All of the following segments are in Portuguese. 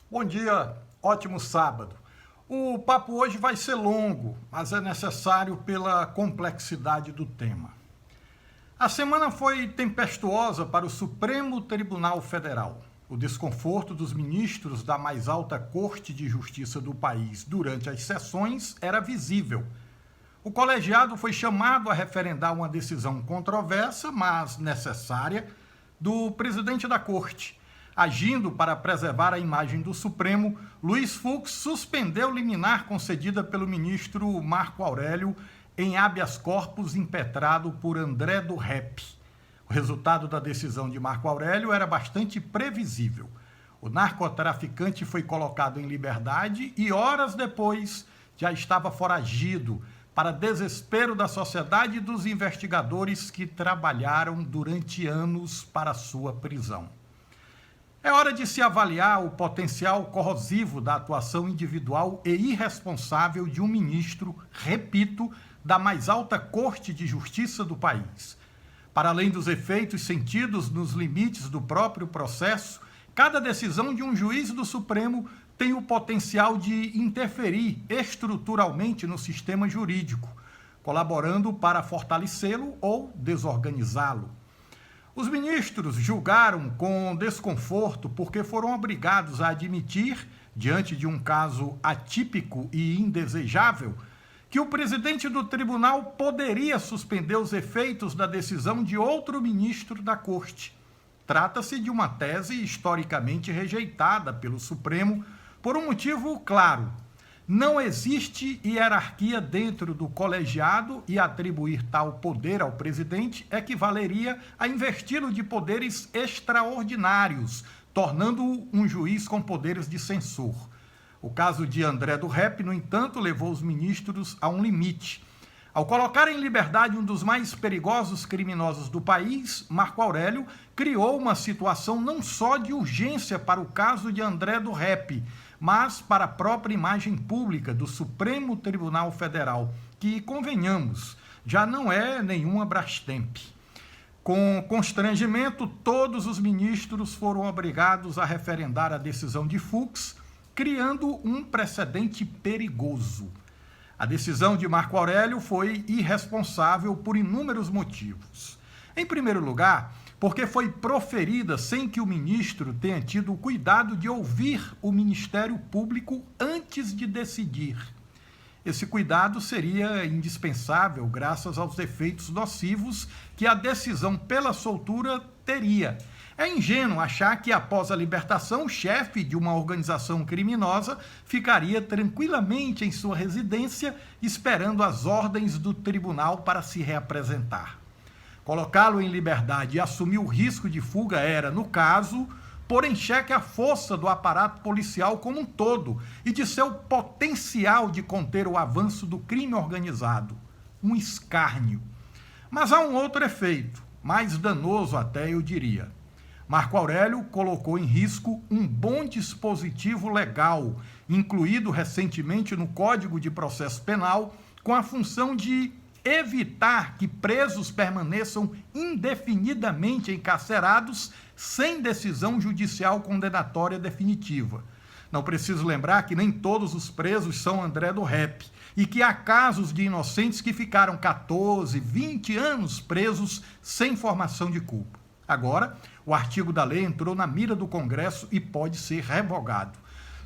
Bom dia, ótimo sábado. O papo hoje vai ser longo, mas é necessário pela complexidade do tema. A semana foi tempestuosa para o Supremo Tribunal Federal. O desconforto dos ministros da mais alta Corte de Justiça do país durante as sessões era visível. O colegiado foi chamado a referendar uma decisão controversa, mas necessária, do presidente da Corte. Agindo para preservar a imagem do Supremo, Luiz Fux suspendeu liminar concedida pelo ministro Marco Aurélio em habeas corpus impetrado por André do Rep. O resultado da decisão de Marco Aurélio era bastante previsível. O narcotraficante foi colocado em liberdade e, horas depois, já estava foragido, para desespero da sociedade e dos investigadores que trabalharam durante anos para sua prisão. É hora de se avaliar o potencial corrosivo da atuação individual e irresponsável de um ministro, repito, da mais alta Corte de Justiça do país. Para além dos efeitos sentidos nos limites do próprio processo, cada decisão de um juiz do Supremo tem o potencial de interferir estruturalmente no sistema jurídico, colaborando para fortalecê-lo ou desorganizá-lo. Os ministros julgaram com desconforto porque foram obrigados a admitir, diante de um caso atípico e indesejável, que o presidente do tribunal poderia suspender os efeitos da decisão de outro ministro da Corte. Trata-se de uma tese historicamente rejeitada pelo Supremo por um motivo claro. Não existe hierarquia dentro do colegiado e atribuir tal poder ao presidente equivaleria a investi-lo de poderes extraordinários, tornando-o um juiz com poderes de censor. O caso de André do Rep, no entanto, levou os ministros a um limite. Ao colocar em liberdade um dos mais perigosos criminosos do país, Marco Aurélio criou uma situação não só de urgência para o caso de André do Rep, mas para a própria imagem pública do Supremo Tribunal Federal, que, convenhamos, já não é nenhuma Brastemp. Com constrangimento, todos os ministros foram obrigados a referendar a decisão de Fux, criando um precedente perigoso. A decisão de Marco Aurélio foi irresponsável por inúmeros motivos. Em primeiro lugar, porque foi proferida sem que o ministro tenha tido o cuidado de ouvir o Ministério Público antes de decidir. Esse cuidado seria indispensável graças aos efeitos nocivos que a decisão pela soltura teria. É ingênuo achar que, após a libertação, o chefe de uma organização criminosa ficaria tranquilamente em sua residência esperando as ordens do tribunal para se reapresentar. Colocá-lo em liberdade e assumir o risco de fuga era, no caso, pôr em xeque a força do aparato policial como um todo e de seu potencial de conter o avanço do crime organizado. Um escárnio. Mas há um outro efeito, mais danoso até, eu diria. Marco Aurélio colocou em risco um bom dispositivo legal, incluído recentemente no Código de Processo Penal, com a função de evitar que presos permaneçam indefinidamente encarcerados sem decisão judicial condenatória definitiva. Não preciso lembrar que nem todos os presos são André do Rep e que há casos de inocentes que ficaram 14, 20 anos presos sem formação de culpa. Agora, o artigo da lei entrou na mira do Congresso e pode ser revogado.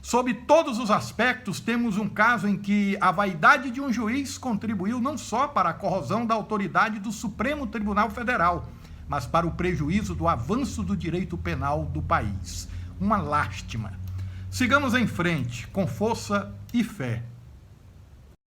Sob todos os aspectos, temos um caso em que a vaidade de um juiz contribuiu não só para a corrosão da autoridade do Supremo Tribunal Federal, mas para o prejuízo do avanço do direito penal do país. Uma lástima. Sigamos em frente, com força e fé.